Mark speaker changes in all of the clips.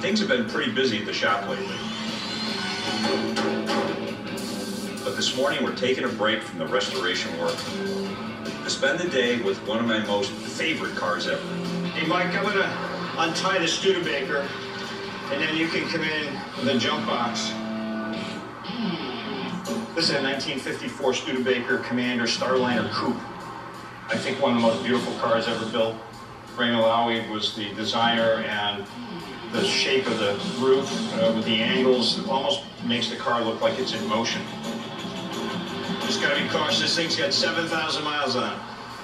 Speaker 1: Things have been pretty busy at the shop lately. But this morning we're taking a break from the restoration work to spend the day with one of my most favorite cars ever.
Speaker 2: Hey Mike, I'm gonna untie the Studebaker and then you can come in with a jump box. This is a 1954 Studebaker Commander Starliner Coupe. I think one of the most beautiful cars ever built. Ray Malawi was the designer, and the shape of the roof with the angles almost makes the car look like it's in motion. Just gotta be cautious. This thing's got 7,000 miles on it,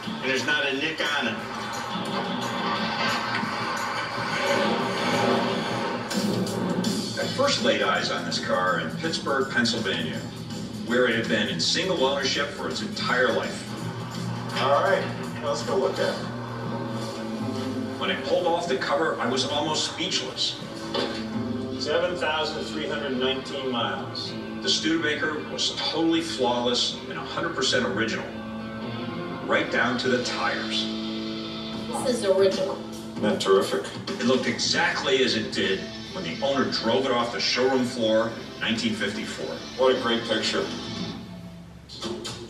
Speaker 2: and there's not a nick on it.
Speaker 1: I first laid eyes on this car in Pittsburgh, Pennsylvania, where it had been in single ownership for its entire life.
Speaker 2: All right, let's go look at it.
Speaker 1: When it pulled off the cover, I was almost speechless.
Speaker 2: 7,319 miles.
Speaker 1: The Studebaker was totally flawless and 100% original, right down to the tires.
Speaker 3: This is original.
Speaker 2: Isn't that terrific?
Speaker 1: It looked exactly as it did when the owner drove it off the showroom floor in 1954.
Speaker 2: What a great picture.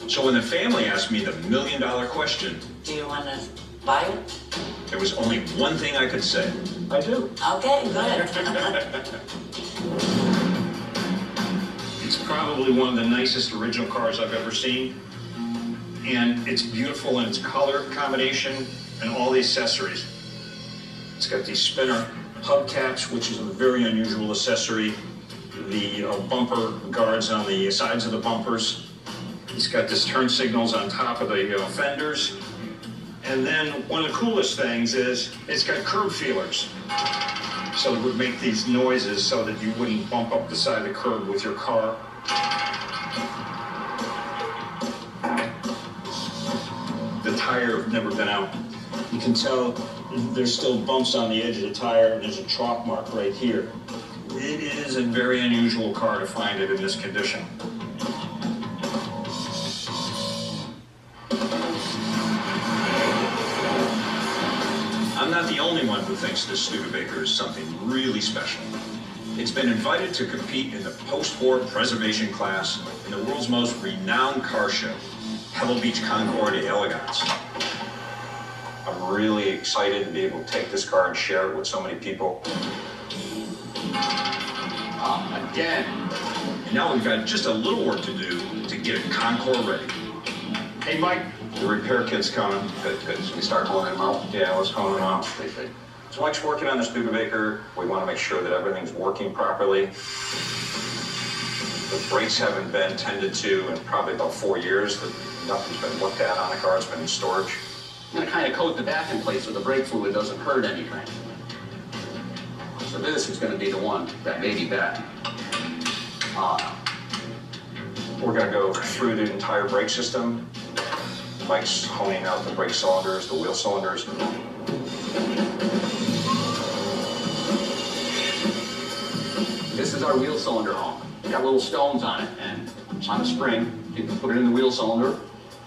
Speaker 1: So when the family asked me the million-dollar question,
Speaker 4: Do you want to buy it?
Speaker 1: there was only one thing I could say.
Speaker 2: I do.
Speaker 4: Okay, good.
Speaker 2: It's probably one of the nicest original cars I've ever seen. And it's beautiful in its color combination and all the accessories. It's got these spinner hubcaps, which is a very unusual accessory. The bumper guards on the sides of the bumpers. It's got this turn signals on top of the fenders. And then one of the coolest things is it's got curb feelers. So it would make these noises so that you wouldn't bump up the side of the curb with your car. The tire have never been out. You can tell there's still bumps on the edge of the tire, and there's a chalk mark right here. It is a very unusual car to find it in this condition.
Speaker 1: I'm not the only one who thinks this Studebaker is something really special. It's been invited to compete in the post-war preservation class in the world's most renowned car show, Pebble Beach Concours d'Elegance. I'm really excited to be able to take this car and share it with so many people.
Speaker 2: Again.
Speaker 1: And now we've got just a little work to do to get it Concours ready.
Speaker 2: Hey, Mike. The repair kit's coming.
Speaker 1: Good. Should we start calling them out?
Speaker 2: Yeah, let's call them out.
Speaker 1: So Mike's working on the Studebaker. We want to make sure that everything's working properly. The brakes haven't been tended to in probably about 4 years. Nothing's been looked at on the car. It's been in storage.
Speaker 5: I'm going to kind of coat the back in place so the brake fluid doesn't hurt anything. So this is going to be the one that may be bad.
Speaker 1: We're going to go through the entire brake system. Mike's honing out the brake cylinders, the wheel cylinders.
Speaker 5: This is our wheel cylinder home. It's got little stones on it, and it's on a spring. You can put it in the wheel cylinder.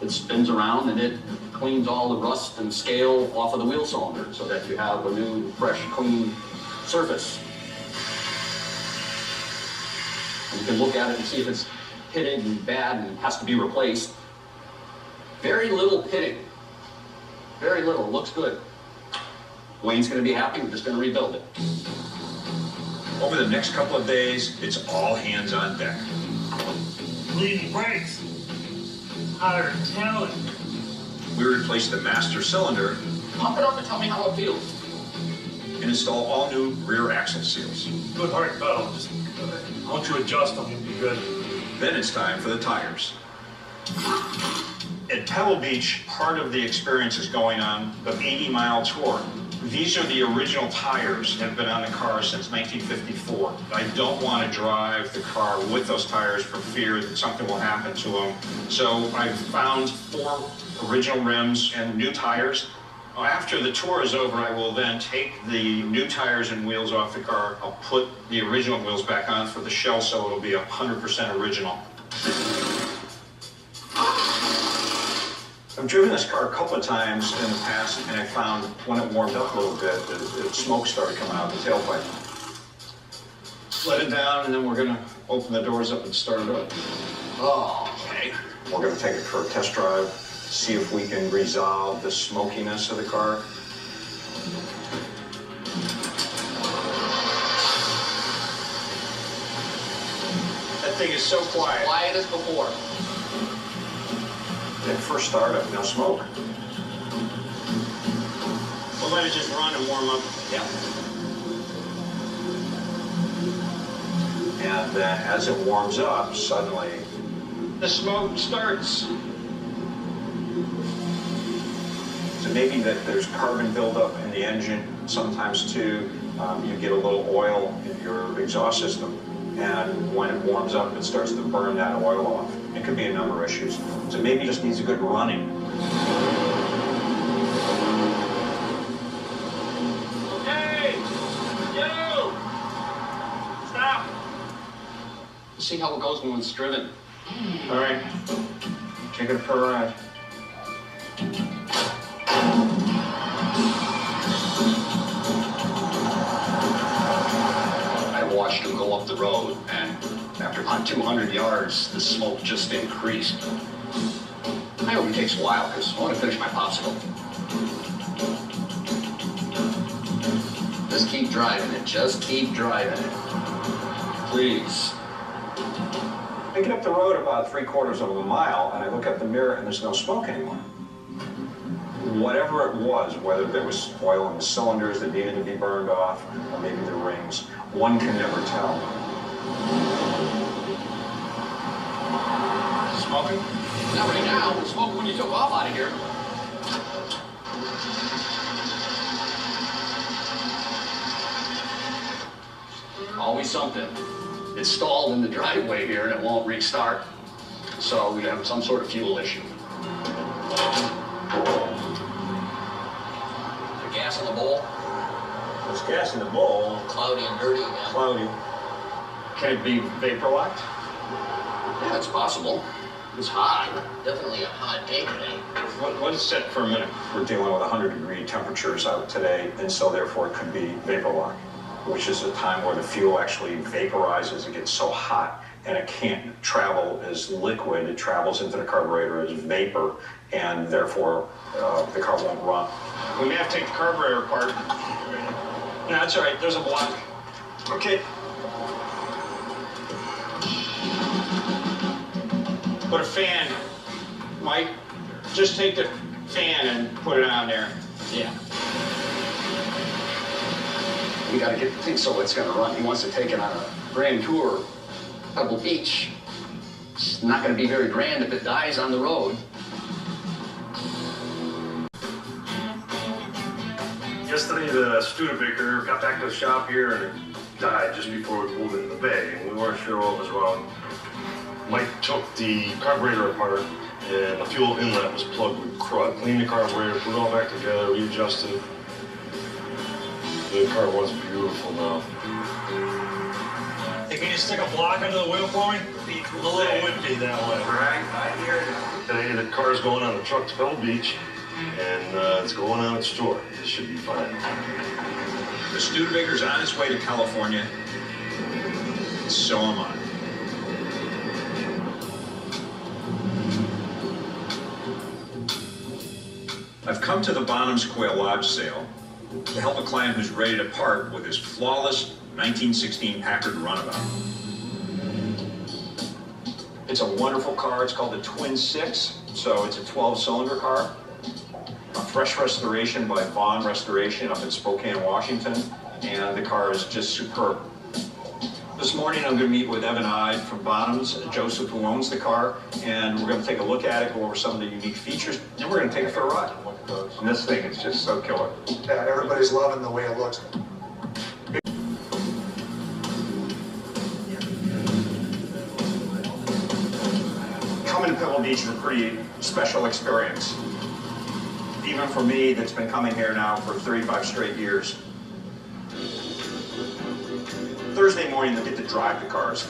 Speaker 5: It spins around, and it cleans all the rust and scale off of the wheel cylinder so that you have a new, fresh, clean surface. And you can look at it and see if it's pitted and bad and has to be replaced. Very little pitting. Very little. Looks good. Wayne's going to be happy. We're just going to rebuild it.
Speaker 1: Over the next couple of days, it's all hands on deck.
Speaker 6: Bleeding brakes. Hotter than talent.
Speaker 1: We replaced the master cylinder
Speaker 5: Pump it up and tell me how it feels.
Speaker 1: and install all new rear axle seals.
Speaker 6: Good hard pedal. Just once you adjust them, you'll be good.
Speaker 1: Then it's time for the tires.
Speaker 2: At Pebble Beach, part of the experience is going on the 80-mile tour. These are the original tires that have been on the car since 1954. I don't want to drive the car with those tires for fear that something will happen to them. So I've found 4 original rims and new tires. After the tour is over, I will then take the new tires and wheels off the car. I'll put the original wheels back on for the shell so it'll be 100% original. I've driven this car a couple of times in the past, and I found when it warmed up a little bit, the smoke started coming out of the tailpipe. let it down, and then we're gonna open the doors up and start it up.
Speaker 1: Okay. We're going to take it for a test drive, see if we can resolve the smokiness of the car.
Speaker 2: That thing is so quiet.
Speaker 5: Quiet as before.
Speaker 1: At first startup, no smoke.
Speaker 2: We'll let it just run and warm up.
Speaker 5: Yeah.
Speaker 1: And as it warms up, suddenly,
Speaker 2: The smoke starts.
Speaker 1: so maybe that there's carbon buildup in the engine. Sometimes too, you get a little oil in your exhaust system. And when it warms up, it starts to burn that oil off. It could be a number of issues. So maybe it just needs a good running.
Speaker 2: Hey! You! Stop!
Speaker 5: See how it goes when it's driven.
Speaker 1: All right, take it for a ride.
Speaker 5: I watched him go up the road, and after about 200 yards, the smoke just increased. I hope it takes a while, because I want to finish my popsicle. Just keep driving it. Just keep driving it. Please.
Speaker 1: I get up the road about 3/4 of a mile, and I look at the mirror, and there's no smoke anymore. Whatever it was, whether there was oil in the cylinders that needed to be burned off, or maybe the rings, one can never tell.
Speaker 2: Smoking?
Speaker 5: Not right now. We'll smoke when you took off out of here. Always something. It's stalled in the driveway here and it won't restart. So we have some sort of fuel issue. The gas in the bowl,
Speaker 1: There's gas in the bowl,
Speaker 4: Cloudy and dirty again.
Speaker 1: cloudy.
Speaker 2: Can it be vapor locked?
Speaker 5: yeah, it's possible. It's hot.
Speaker 4: Definitely a hot day today.
Speaker 2: Let's sit for a minute.
Speaker 1: We're dealing with 100-degree temperatures out today, and so therefore it could be vapor lock, which is a time where the fuel actually vaporizes. It gets so hot, and it can't travel as liquid. It travels into the carburetor as vapor, and therefore the car won't run.
Speaker 2: We may have to take the carburetor apart. No, that's all right. There's a block. Okay. Put a fan, Mike. Just take the fan and put it on there.
Speaker 5: Yeah. We gotta get the thing so it's gonna run. He wants to take it on a grand tour, Pebble Beach. It's not gonna be very grand if it dies on the road.
Speaker 6: Yesterday, the Studebaker got back to the shop here and it died just before we pulled into the bay, and we weren't sure what was wrong. Mike took the carburetor apart, and the fuel inlet was plugged with crud. Cleaned the carburetor, put it all back together, readjusted. The car runs beautiful now.
Speaker 7: Hey, can you stick a block under the wheel for me? A little windy that way.
Speaker 6: Right, I hear you. Today, the car's going on the truck to Pebble Beach, and it's going on its tour. It should be fine.
Speaker 1: The Studebaker's on its way to California, and so am I. I've come to the Bonham's Quail Lodge sale to help a client who's ready to part with his flawless 1916 Packard Runabout. It's a wonderful car. It's called the Twin Six, so it's a 12-cylinder car. A fresh restoration by Vaughn Restoration up in Spokane, Washington, and the car is just superb. This morning I'm going to meet with Evan Ide from Bonham's, Joseph who owns the car, and we're going to take a look at it, go over some of the unique features, and we're going to take it for a ride. And this thing is just so killer.
Speaker 8: Yeah, everybody's loving the way it looks.
Speaker 1: Coming to Pebble Beach is a pretty special experience. Even for me, that's been coming here now for 35 straight years. Thursday morning, they get to drive the cars.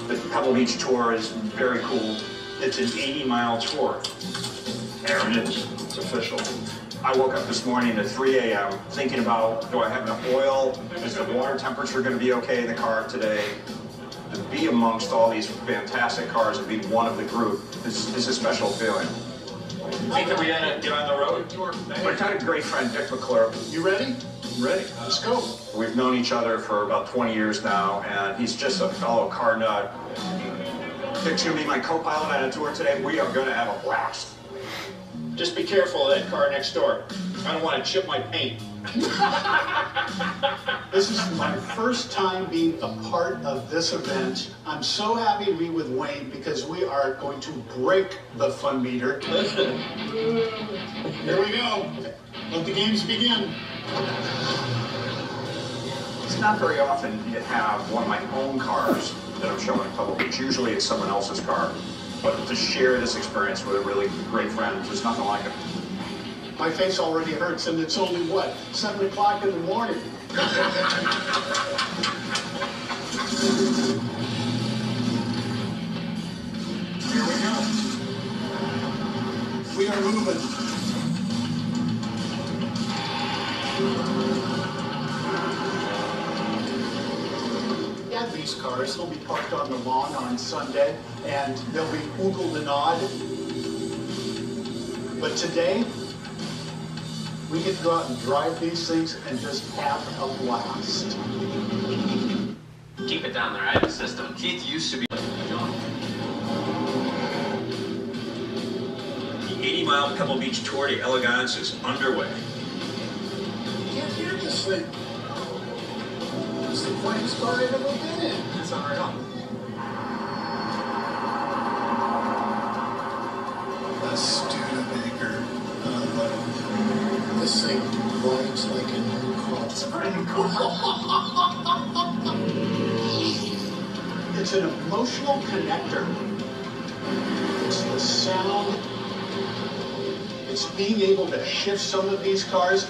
Speaker 1: The Pebble Beach tour is very cool. It's an 80-mile tour. There it is. It's official. I woke up this morning at 3 a.m. thinking about, do I have enough oil? Is the water temperature going to be okay in the car today? To be amongst all these fantastic cars and be one of the group is a special feeling.
Speaker 2: Think that we ought to get on the road?
Speaker 1: I've got a great friend, Dick McClure.
Speaker 7: You ready?
Speaker 1: I'm ready.
Speaker 7: Let's go.
Speaker 1: We've known each other for about 20 years now, and he's just a fellow car nut. Dick's going to be my co-pilot on a tour today. We are going to have a blast.
Speaker 2: Just be careful of that car next door. I don't want to chip my paint.
Speaker 7: This is my first time being a part of this event. I'm so happy to be with Wayne because we are going to break the fun meter. Here we go. Let the games begin.
Speaker 1: It's not very often you have one of my own cars that I'm showing at Pebble Beach. Usually it's someone else's car. But to share this experience with a really great friend, there's nothing like it.
Speaker 7: My face already hurts, and it's only, what, 7 o'clock in the morning? Here we go. We are moving. Yeah, these cars will be parked on the lawn on Sunday, and they'll be oogled and awed. But today, we get to go out and drive these things and just have a blast.
Speaker 5: Keep it down there. I have a system. Keith used to be.
Speaker 1: The 80-mile Pebble Beach Tour de Elegance is underway.
Speaker 7: You can't hear this thing. It's the quietest car I've ever been in.
Speaker 1: That's unreal.
Speaker 7: A Studebaker. This thing rides like a new car. It's pretty cool. It's an emotional connector. It's the sound. It's being able to shift some of these cars.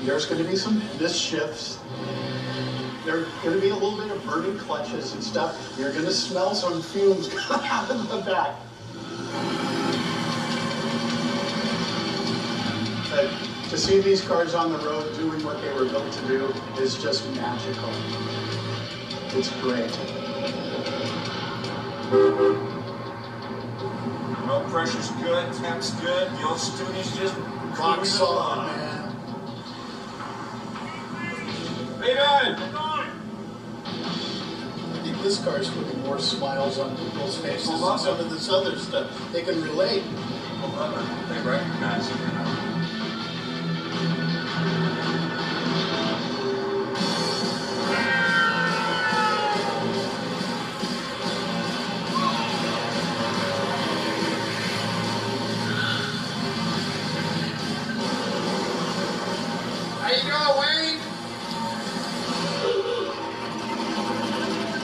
Speaker 7: There's going to be some misshifts. There's going to be a little bit of burning clutches and stuff. You're going to smell some fumes coming out of the back. But to see these cars on the road doing what they were built to do is just magical. It's great.
Speaker 1: No pressure's good, temp's good. The old studio's just
Speaker 7: Rock solid, man.
Speaker 1: How you doing?
Speaker 7: I think this car's putting more smiles on people's faces than some of this other stuff. They can relate.
Speaker 1: They recognize it.
Speaker 7: How you doing, Wayne?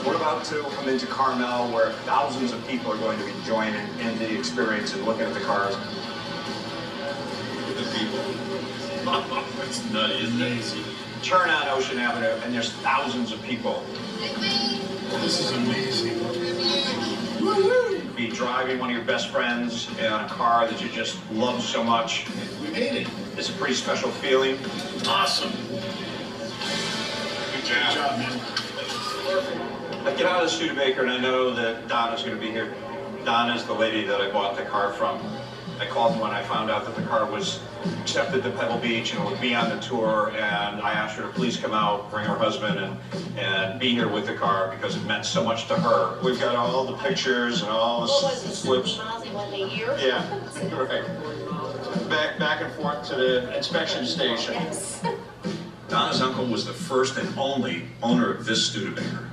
Speaker 1: We're about to come into Carmel, where thousands of people are going to be joining in the experience and looking at the cars.
Speaker 2: The people. It's nutty, isn't it?
Speaker 1: Turn on Ocean Avenue, and there's thousands of people.
Speaker 7: This is amazing.
Speaker 1: Be driving one of your best friends in a car that you just love so much.
Speaker 7: We made it.
Speaker 1: It's a pretty special feeling.
Speaker 7: Awesome.
Speaker 2: Good
Speaker 7: Good job, man.
Speaker 1: I get out of the Studebaker, and I know that Donna's going to be here. Donna's the lady that I bought the car from. I called when I found out that the car was accepted to Pebble Beach and would be on the tour, and I asked her to please come out, bring her husband, and be here with the car because it meant so much to her. We've got all the pictures and all the
Speaker 3: What was it, 70
Speaker 1: slips.
Speaker 3: miles he went a year?
Speaker 1: Yeah, right. Back and forth to the inspection station.
Speaker 3: Yes.
Speaker 1: Donna's uncle was the first and only owner of this Studebaker.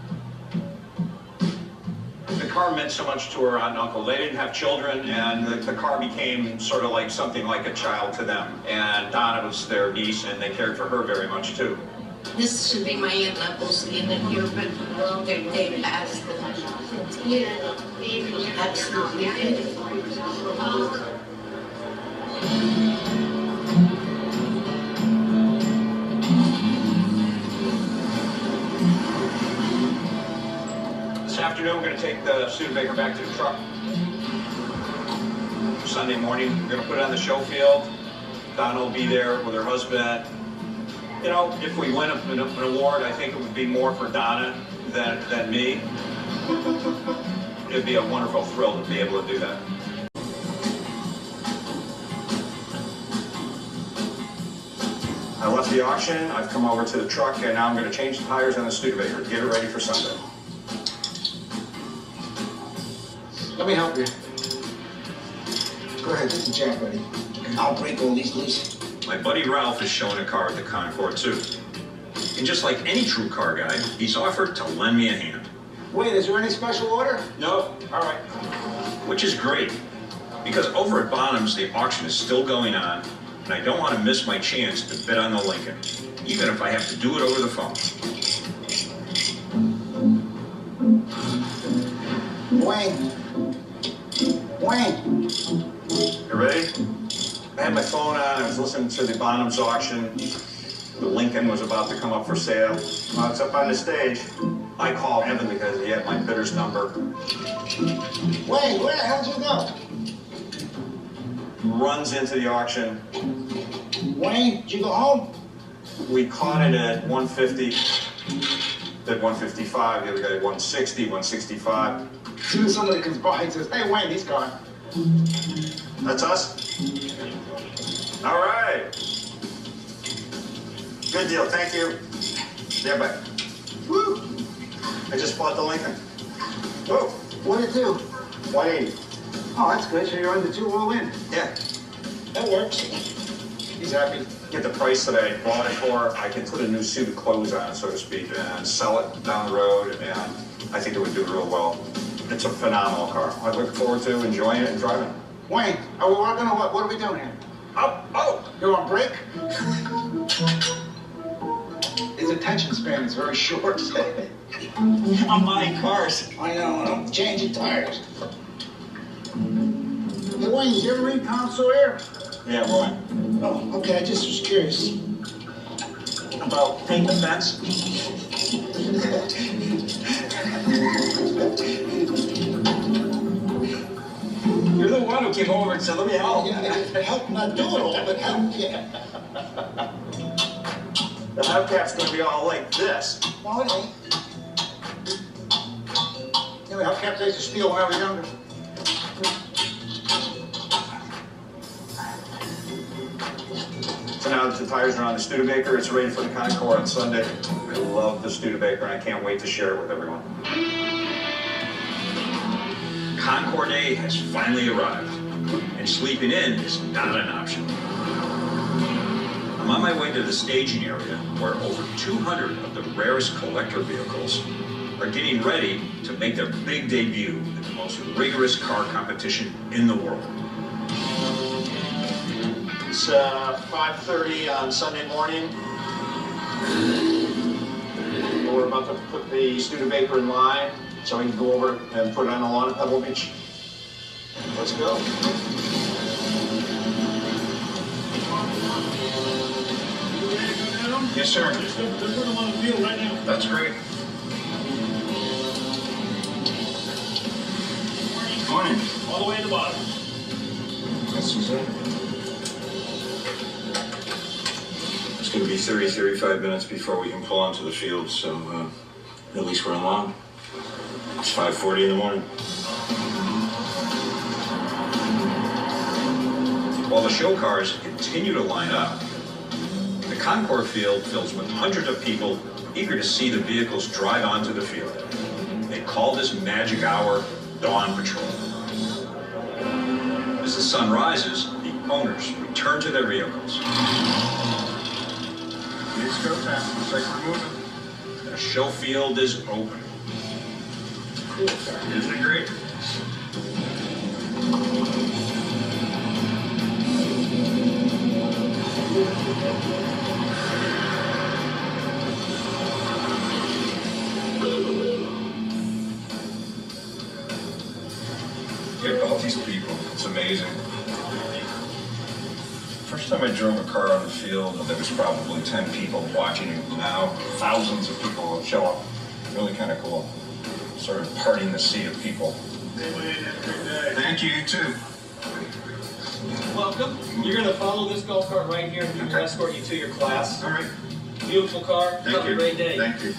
Speaker 1: The car meant so much to her aunt and uncle. They didn't have children, and the car became sort of like something like a child to them. And Donna was their niece, and they cared for her very much too.
Speaker 9: This should be my aunt and uncle's in here, but they passed. That's not me.
Speaker 1: This afternoon, we're going to take the Studebaker back to the truck. Sunday morning, we're going to put it on the show field. Donna will be there with her husband. You know, if we win an award, I think it would be more for Donna than me. It'd be a wonderful thrill to be able to do that. I left the auction, I've come over to the truck, and now I'm going to change the tires on the Studebaker, get it ready for Sunday.
Speaker 7: Let me help you. Go ahead, get the jack ready. I'll break all these loose.
Speaker 1: My buddy Ralph is showing a car at the Concord too. And just like any true car guy, he's offered to lend me a hand.
Speaker 7: Wait, is there any special order?
Speaker 1: No, all right. Which is great, because over at Bonham's, the auction is still going on, and I don't want to miss my chance to bid on the Lincoln, even if I have to do it over the phone.
Speaker 7: Wayne. Wayne.
Speaker 1: You ready? I had my phone on, I was listening to the Bonham's auction. The Lincoln was about to come up for sale. Well, it's up on the stage. I called Evan because he had my bidder's number.
Speaker 7: Wayne, where the hell did you go?
Speaker 1: Runs into the auction.
Speaker 7: Wayne, did you go home?
Speaker 1: We caught it at 150. Did 155. The other guy 160, 165.
Speaker 7: Soon as somebody comes by and says, hey, Wayne, he's gone.
Speaker 1: That's us? All right. Good deal, thank you. Yeah, bye.
Speaker 7: Woo!
Speaker 1: I just bought the Lincoln.
Speaker 7: Whoa, what'd it do?
Speaker 1: 180.
Speaker 7: Oh, that's good, so you're under two all in.
Speaker 1: Yeah.
Speaker 7: That works. He's happy.
Speaker 1: Get the price that I bought it for, I can put a new suit of clothes on it, so to speak, and sell it down the road, and I think it would do real well. It's a phenomenal car. I look forward to enjoying it and driving it.
Speaker 7: Wayne, are we working on what? What are we doing here?
Speaker 1: Oh!
Speaker 7: You're on break? His attention span is very short.
Speaker 1: On my cars.
Speaker 7: I know, I'm changing tires. Hey, Wayne, did you ever read Tom Sawyer?
Speaker 1: Yeah, boy.
Speaker 7: Oh, okay, I just was curious.
Speaker 1: About paint the fence? You're the one who came over and said, let me help.
Speaker 7: Yeah, help not do it all, but help, yeah.
Speaker 1: The hubcap's gonna be all like this.
Speaker 7: No, it ain't. You know, hubcaps I used to steal when I was younger.
Speaker 1: So now that the tires are on the Studebaker, it's ready for the Concord on Sunday. I love the Studebaker, and I can't wait to share it with everyone. Concord A has finally arrived, and sleeping in is not an option. I'm on my way to the staging area where over 200 of the rarest collector vehicles are getting ready to make their big debut in the most rigorous car competition in the world. It's 5:30 on Sunday morning. We're about to put the Studebaker in line so we can go over and put it on the lawn at Pebble Beach. Let's go. Yes, sir.
Speaker 10: Just put them on the field right now.
Speaker 1: That's great. Morning.
Speaker 10: All the way to the bottom.
Speaker 1: That's Suzanne. It's going to be 35 minutes before we can pull onto the field, so at least we're in line. It's 5:40 in the morning. While the show cars continue to line up, the Concord field fills with hundreds of people eager to see the vehicles drive onto the field. They call this magic hour Dawn Patrol. As the sun rises, the owners return to their vehicles.
Speaker 6: It's go time. Looks like we're moving.
Speaker 1: The show field is open.
Speaker 6: Isn't it great?
Speaker 1: Get all these people. It's amazing. First time I drove a car on the field, there was probably 10 people watching it. Now, thousands of people show up. Really kind of cool. Sort of parting the sea of people.
Speaker 10: Hey, Wayne, have a great day.
Speaker 1: Thank you, you too.
Speaker 10: Well, welcome. You're going to follow this golf cart right here, and we'll escort you to your class.
Speaker 1: All right.
Speaker 10: Beautiful car.
Speaker 1: Thank
Speaker 10: Have
Speaker 1: you.
Speaker 10: a great day.
Speaker 1: Thank you.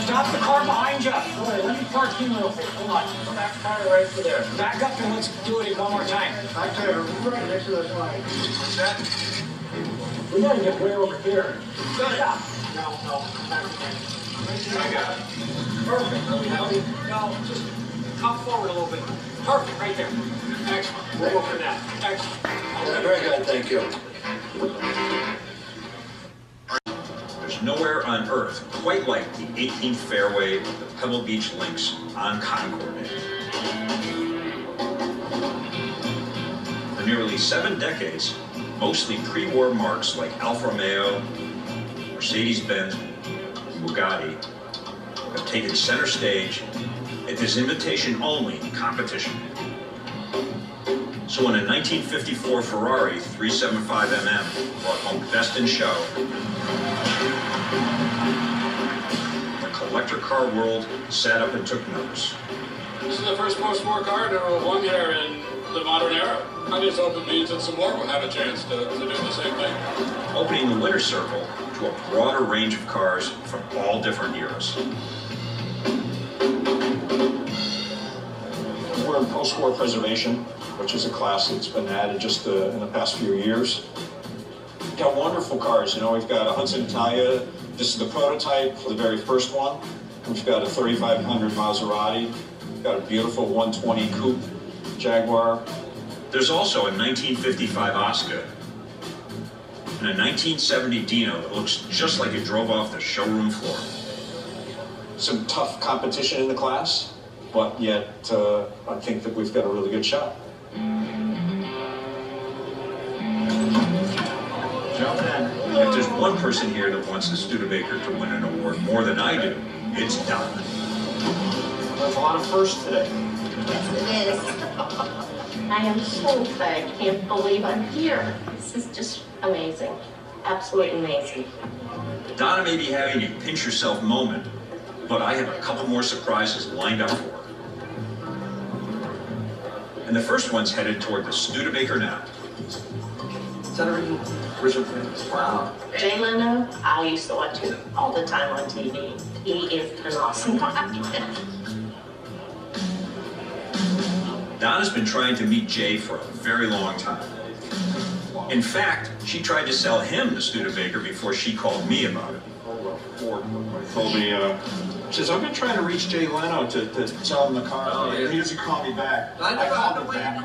Speaker 10: Stop the car behind you. All right, let me park you real quick. Hold on. Come back tire right through there. Back up and let's do it one more time.
Speaker 7: Back tire, right next to that line.
Speaker 1: What's that?
Speaker 10: We gotta get way over here. Good.
Speaker 7: No.
Speaker 1: I got it.
Speaker 10: Perfect. No, just come forward a little bit. Perfect, right there. Excellent. We'll go for that. Excellent.
Speaker 7: Yeah, very good, thank you.
Speaker 1: There's nowhere on earth quite like the 18th fairway of the Pebble Beach links on Concord Day. For nearly 7 decades, mostly pre-war marques like Alfa Romeo, Mercedes-Benz, Bugatti have taken center stage at this invitation-only competition. So when a 1954 Ferrari 375mm brought home Best in Show, the collector car world sat up and took notice.
Speaker 11: This is the first post-war car to have won here in the modern era. I just hope it means that some more will have a chance to do the same thing.
Speaker 1: Opening the winner's circle to a broader range of cars from all different eras.
Speaker 2: We're in post-war preservation, which is a class that's been added just in the past few years. We've got wonderful cars. You know, we've got a Hudson Italia. This is the prototype for the very first one. We've got a 3500 Maserati. We've got a beautiful 120 coupe Jaguar.
Speaker 1: There's also a 1955 Oscar and a 1970 Dino that looks just like it drove off the showroom floor.
Speaker 2: Some tough competition in the class, but yet I think that we've got a really good shot.
Speaker 1: If there's one person here that wants the Studebaker to win an award more than I do, it's Don.
Speaker 2: There's a lot of firsts today.
Speaker 3: Yes, it is. I am so excited. I can't believe I'm here. This is just amazing. Absolutely amazing.
Speaker 1: Donna may be having a pinch yourself moment, but I have a couple more surprises lined up for her. And the first one's headed toward the Studebaker now.
Speaker 5: Is that original? Wow.
Speaker 3: Jay Leno, I used to watch him all the time on TV. He is an awesome guy.
Speaker 1: Donna's been trying to meet Jay for a very long time. In fact, she tried to sell him the Studebaker before she called me about it.
Speaker 2: Told me, says, I've been trying to reach Jay Leno to sell him the car.
Speaker 5: Oh, yeah.
Speaker 2: He doesn't call me back. I called him back.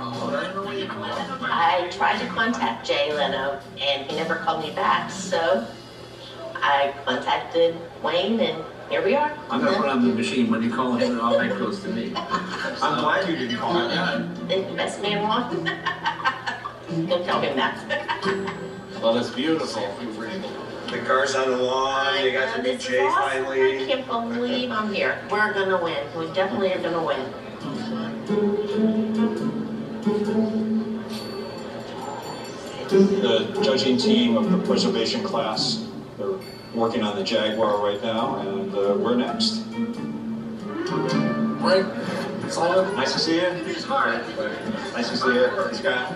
Speaker 3: I tried to contact Jay Leno, and he never called me back. So I contacted Wayne, and here we are.
Speaker 5: I'm gonna put on the machine when you call him, and all that goes to me.
Speaker 2: I'm glad you didn't call me.
Speaker 3: The best man won. Don't tell him that.
Speaker 5: Well, that's beautiful.
Speaker 1: The car's on the lawn, you got to meet
Speaker 3: This is
Speaker 1: Jay
Speaker 3: awesome. I
Speaker 1: finally.
Speaker 3: can't believe I'm here. We're gonna win. We definitely are gonna win.
Speaker 2: The judging team of the preservation class, they're working on the Jaguar right now, and we're next.
Speaker 5: Right? Simon?
Speaker 2: Nice to see you. Nice to see you, Scott.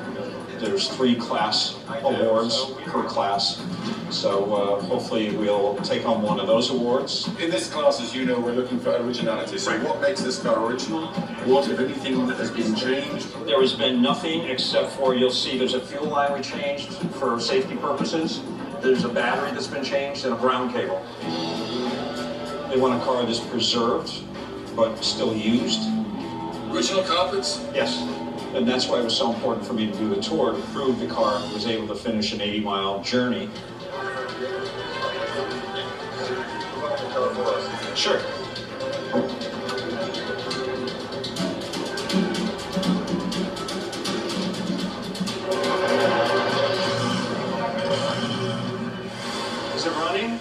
Speaker 2: There's 3 class awards per class, so hopefully we'll take home one of those awards.
Speaker 12: In this class, as you know, we're looking for originality. So what makes this car original? What, if anything, has been changed?
Speaker 2: There has been nothing except for, you'll see there's a fuel line we changed for safety purposes. There's a battery that's been changed and a ground cable. They want a car that's preserved, but still used.
Speaker 12: Original carpets?
Speaker 2: Yes. And that's why it was so important for me to do the tour, to prove the car was able to finish an 80-mile journey. Sure. Is it running?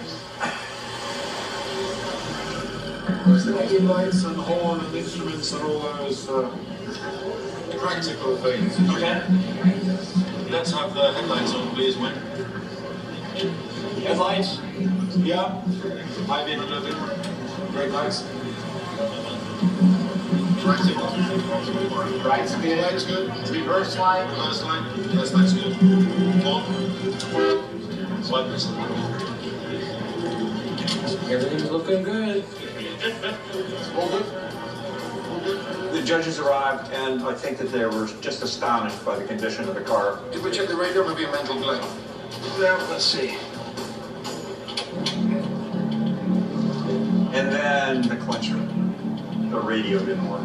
Speaker 12: There's the headlights and horn and instruments and all those practical things.
Speaker 2: Okay.
Speaker 12: Let's have the headlights on, please, Wayne.
Speaker 2: Headlights?
Speaker 12: Yeah. High beam delivery. Great lights. right signal.
Speaker 8: Right speed.
Speaker 12: Light's good.
Speaker 8: Reverse light.
Speaker 12: Last light. Last light's good. Long. Swipe this.
Speaker 10: Everything's looking good.
Speaker 12: All good.
Speaker 2: The judges arrived, and I think that they were just astonished by the condition of the car.
Speaker 12: Did we check the radio? Maybe a mental blank.
Speaker 2: Now, let's see. And then the clincher. The radio didn't work.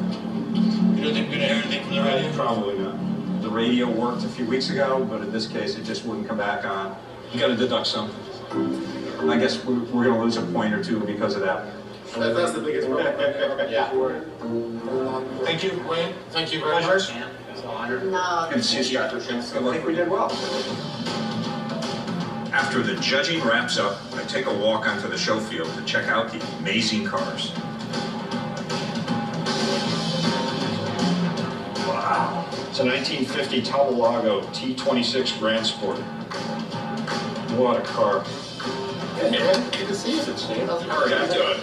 Speaker 11: You don't think we're gonna hear anything from the radio?
Speaker 2: Probably not. The radio worked a few weeks ago, but in this case, it just wouldn't come back on. You got to deduct something. I guess we're going to lose a point or two because of that.
Speaker 12: That's the biggest problem.
Speaker 8: Yeah.
Speaker 12: Thank you, Wayne. Thank you very much.
Speaker 3: No.
Speaker 2: And see, Scott, I think we did well.
Speaker 1: After the judging wraps up, I take a walk onto the show field to check out the amazing cars.
Speaker 2: Wow. It's a 1950 Tabalago T26 Grand Sport. What a car.
Speaker 12: Good to see you. How's
Speaker 11: How are you doing?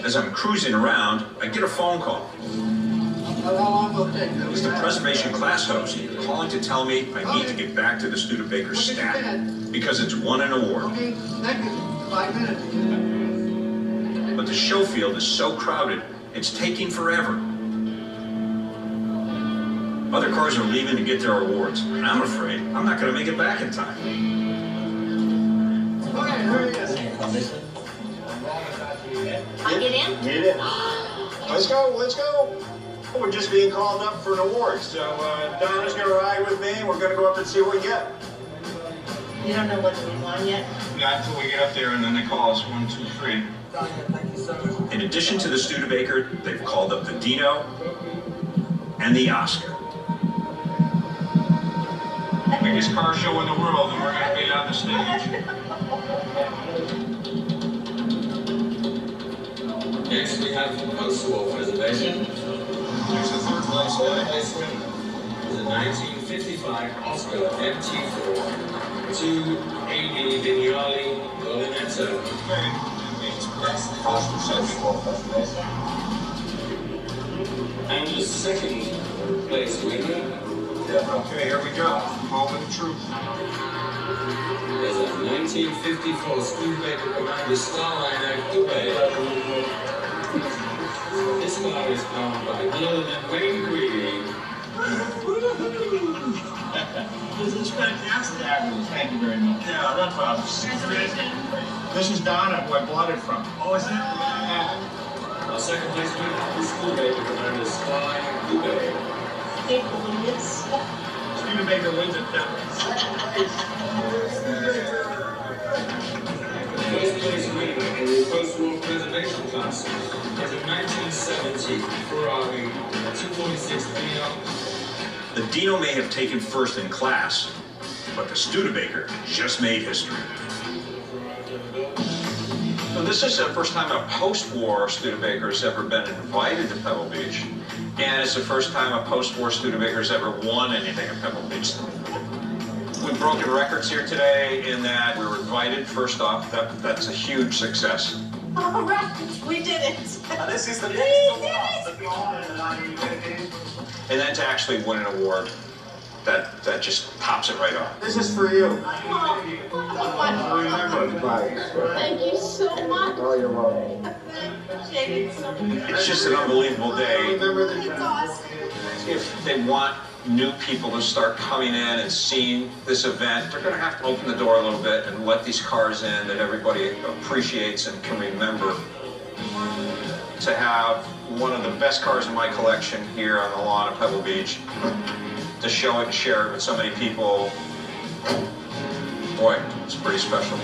Speaker 1: As I'm cruising around, I get a phone call.
Speaker 7: How long will it take?
Speaker 1: It's the preservation class host calling to tell me I need to get back to the Studebaker stat because it's won an award.
Speaker 7: Okay, thank you. 5 minutes.
Speaker 1: But the show field is so crowded, it's taking forever. Other cars are leaving to get their awards, and I'm afraid I'm not going to make it back in time.
Speaker 7: Okay, there he is.
Speaker 3: I get in?
Speaker 2: Get it. Let's go, let's go. We're just being called up for an award, so Donna's going to ride with me. We're going to go up and see what we get.
Speaker 3: You don't know what we won yet?
Speaker 2: Not until we get up there, and then they call us 1, 2, 3.
Speaker 1: In addition to the Studebaker, they've called up the Dino and the Oscar.
Speaker 2: Biggest car show in the world, and we're going to be on the stage.
Speaker 11: Next, we have post-war preservation.
Speaker 12: Here's the third place guy.
Speaker 11: Place winner is a 1955 Oscar MT4 to A.D. Vignali Golinetto.
Speaker 12: That's the first reception.
Speaker 11: And the second place winner
Speaker 2: Okay, here we go. Moment of truth.
Speaker 11: is a 1954 Studebaker Commander Starliner Coupe. This car is owned by none other than Wayne Greeley.
Speaker 10: This is fantastic. Thank you very much.
Speaker 2: Yeah, that's awesome. This is Donna, who I bought it from.
Speaker 10: Oh, is that?
Speaker 11: Our second place winner is Studebaker Commander Starliner Coupe.
Speaker 10: Studebaker wins it now.
Speaker 11: First place winner in the post-war preservation class is a 1970 Ferrari 246 Dino.
Speaker 1: The Dino may have taken first in class, but the Studebaker just made history.
Speaker 2: So this is the first time a post-war Studebaker's ever been invited to Pebble Beach, and it's the first time a post-war Studebaker's ever won anything at Pebble Beach. We've broken records here today in that we were invited first off. That's a huge success.
Speaker 3: All right, we did it.
Speaker 8: This is the
Speaker 3: We
Speaker 8: biggest
Speaker 3: did
Speaker 8: award
Speaker 3: it.
Speaker 8: that we all in the 1950s.
Speaker 2: And then to actually win an award, that just tops it right off.
Speaker 8: This is for you.
Speaker 3: Thank you so much.
Speaker 8: Oh, you're welcome.
Speaker 3: Appreciate it so much.
Speaker 2: It's just an unbelievable day.
Speaker 8: Remember the
Speaker 3: It's awesome.
Speaker 2: If they want new people to start coming in and seeing this event, they're going to have to open the door a little bit and let these cars in that everybody appreciates and can remember. To have one of the best cars in my collection here on the lawn of Pebble Beach, to show it and share it with so many people, boy, it's pretty special.